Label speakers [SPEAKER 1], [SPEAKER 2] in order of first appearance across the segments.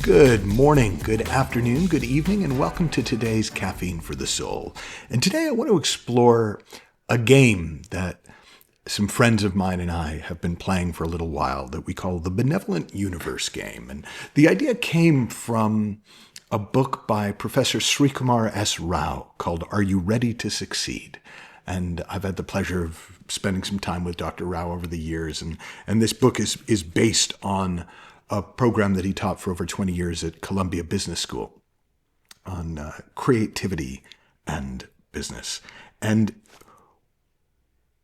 [SPEAKER 1] Good morning, good afternoon, good evening, and welcome to today's Caffeine for the Soul. And today I want to explore a game that some friends of mine and I have been playing for a little while that we call the Benevolent Universe game. And the idea came from a book by Professor Srikumar S. Rao called Are You Ready to Succeed? And I've had the pleasure of spending some time with Dr. Rao over the years. And this book is based on a program that he taught for over 20 years at Columbia Business School on creativity and business. And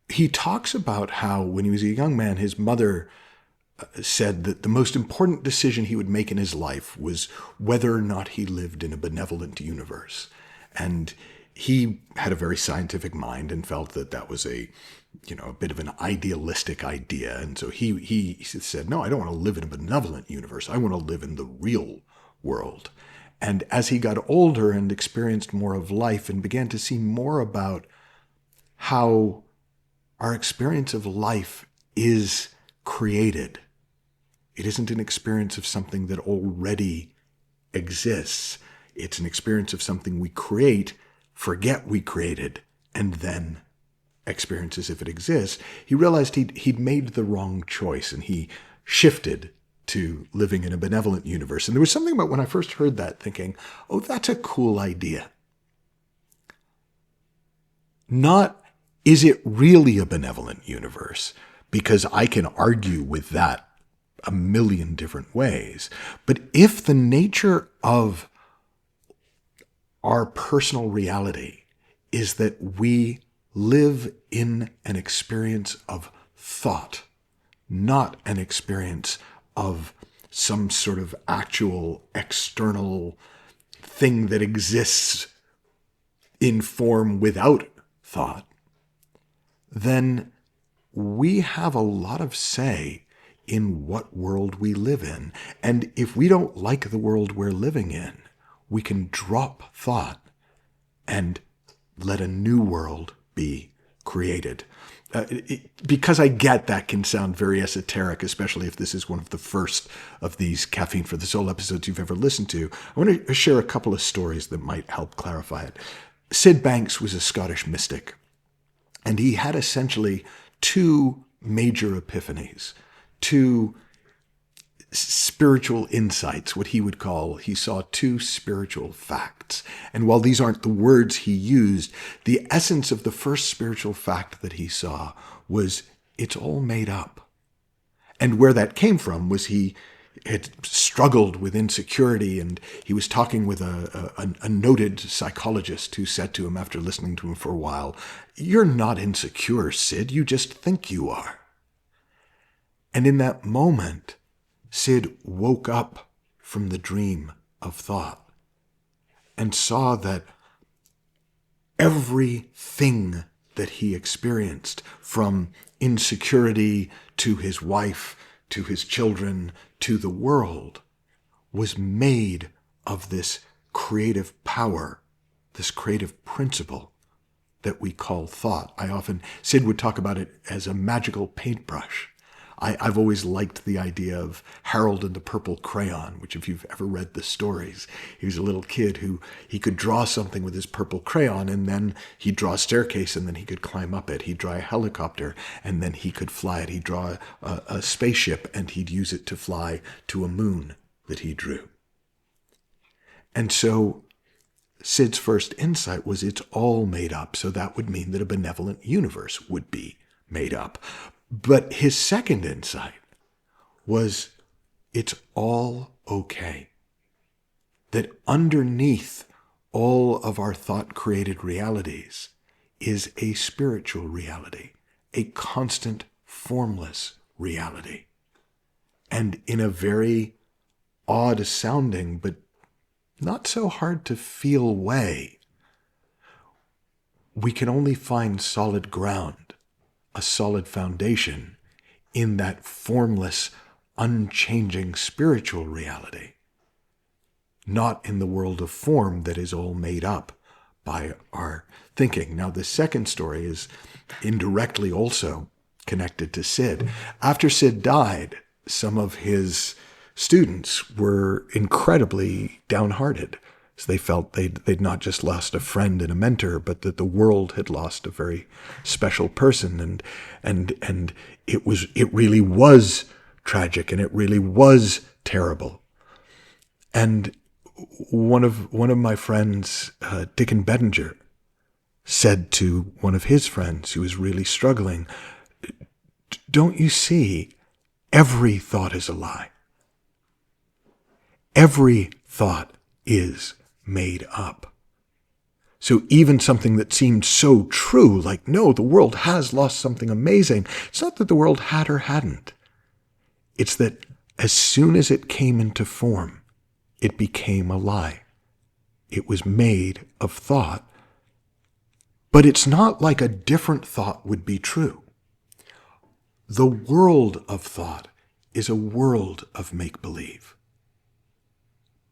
[SPEAKER 1] he talks about how when he was a young man, his mother said that the most important decision he would make in his life was whether or not he lived in a benevolent universe. And he had a very scientific mind and felt that that was a bit of an idealistic idea. And so he said, no, I don't want to live in a benevolent universe. I want to live in the real world. And as he got older and experienced more of life and began to see more about how our experience of life is created, it isn't an experience of something that already exists. It's an experience of something we create, forget we created, and then experience as if it exists. He realized he'd made the wrong choice, and he shifted to living in a benevolent universe. And there was something about when I first heard that thinking, oh, that's a cool idea. Not, is it really a benevolent universe? Because I can argue with that a million different ways. But if the nature of our personal reality is that we live in an experience of thought, not an experience of some sort of actual external thing that exists in form without thought, then we have a lot of say in what world we live in. And if we don't like the world we're living in, we can drop thought and let a new world be created. Because I get that can sound very esoteric, especially if this is one of the first of these Caffeine for the Soul episodes you've ever listened to, I want to share a couple of stories that might help clarify it. Sid Banks was a Scottish mystic, and he had essentially two major epiphanies, two spiritual insights, what he would call, he saw two spiritual facts. And while these aren't the words he used, the essence of the first spiritual fact that he saw was it's all made up. And where that came from was he had struggled with insecurity, and he was talking with a noted psychologist who said to him after listening to him for a while, "You're not insecure, Sid, you just think you are." And in that moment, Sid woke up from the dream of thought and saw that everything that he experienced, from insecurity to his wife, to his children, to the world, was made of this creative power, this creative principle that we call thought. Sid would talk about it as a magical paintbrush. I've always liked the idea of Harold and the Purple Crayon, which if you've ever read the stories, he was a little kid who he could draw something with his purple crayon, and then he'd draw a staircase, and then he could climb up it. He'd draw a helicopter, and then he could fly it. He'd draw a spaceship, and he'd use it to fly to a moon that he drew. And so Sid's first insight was it's all made up, so that would mean that a benevolent universe would be made up. But his second insight was it's all okay. That underneath all of our thought-created realities is a spiritual reality, a constant, formless reality. And in a very odd-sounding, but not so hard to feel way, we can only find solid ground, a solid foundation, in that formless, unchanging spiritual reality. Not in the world of form that is all made up by our thinking. Now, the second story is indirectly also connected to Sid. After Sid died, some of his students were incredibly downhearted. So they felt they'd not just lost a friend and a mentor, but that the world had lost a very special person. And it really was tragic, and it really was terrible. And one of my friends, Dickon Bettinger, said to one of his friends who was really struggling, "Don't you see, every thought is a lie. Every thought is made up. So even something that seemed so true, like, no, the world has lost something amazing, it's not that the world had or hadn't. It's that as soon as it came into form, it became a lie. It was made of thought. But it's not like a different thought would be true. The world of thought is a world of make-believe.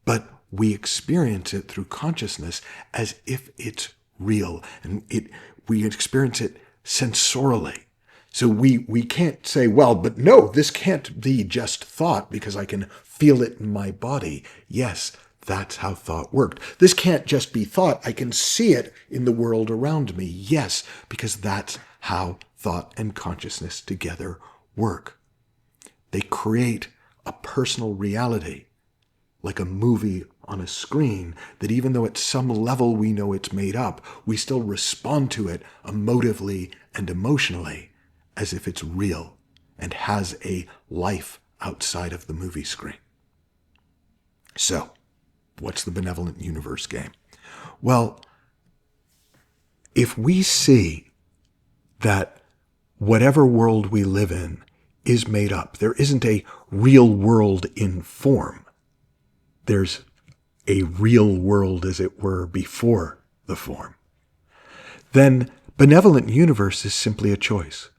[SPEAKER 1] But we experience it through consciousness as if it's real, and we experience it sensorially. So we can't say, well, but no, this can't be just thought because I can feel it in my body. Yes, that's how thought worked. This can't just be thought. I can see it in the world around me. Yes, because that's how thought and consciousness together work. They create a personal reality, like a movie on a screen, that even though at some level we know it's made up, we still respond to it emotively and emotionally as if it's real and has a life outside of the movie screen. So, what's the benevolent universe game? Well, if we see that whatever world we live in is made up, there isn't a real world in form. There's a real world, as it were, before the form. Then benevolent universe is simply a choice.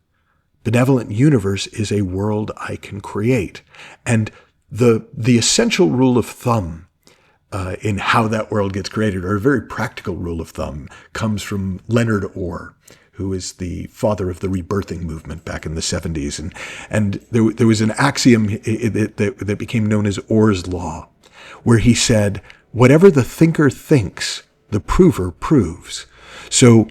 [SPEAKER 1] Benevolent universe is a world I can create. And the essential rule of thumb in how that world gets created, or a very practical rule of thumb, comes from Leonard Orr, who is the father of the rebirthing movement back in the 70s. And there was an axiom that became known as Orr's Law, where he said, whatever the thinker thinks, the prover proves. So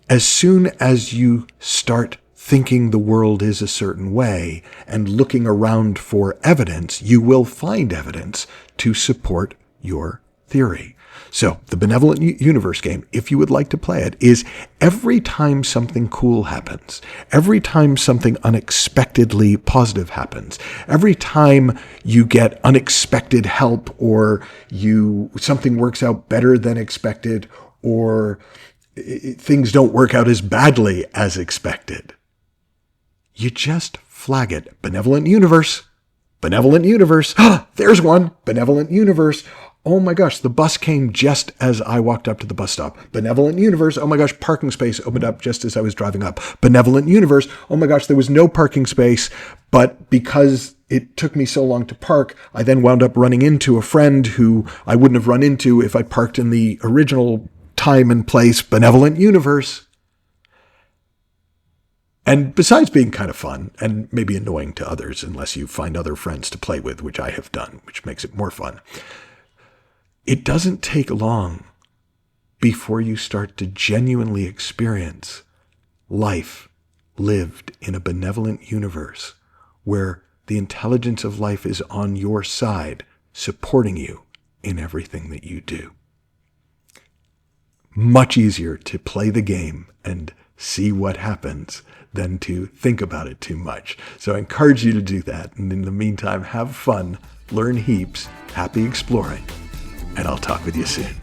[SPEAKER 1] as soon as you start thinking the world is a certain way and looking around for evidence, you will find evidence to support your theory. So the benevolent universe game, if you would like to play it, is every time something cool happens, every time something unexpectedly positive happens, every time you get unexpected help, or something works out better than expected, or things don't work out as badly as expected, you just flag it. Benevolent universe. Benevolent universe. There's one. Benevolent universe. Oh my gosh, the bus came just as I walked up to the bus stop. Benevolent universe. Oh my gosh, parking space opened up just as I was driving up. Benevolent universe. Oh my gosh, there was no parking space, but because it took me so long to park, I then wound up running into a friend who I wouldn't have run into if I parked in the original time and place. Benevolent universe. And besides being kind of fun, and maybe annoying to others unless you find other friends to play with, which I have done, which makes it more fun, it doesn't take long before you start to genuinely experience life lived in a benevolent universe where the intelligence of life is on your side, supporting you in everything that you do. Much easier to play the game and see what happens than to think about it too much. So I encourage you to do that. And in the meantime, have fun, learn heaps, happy exploring, and I'll talk with you soon.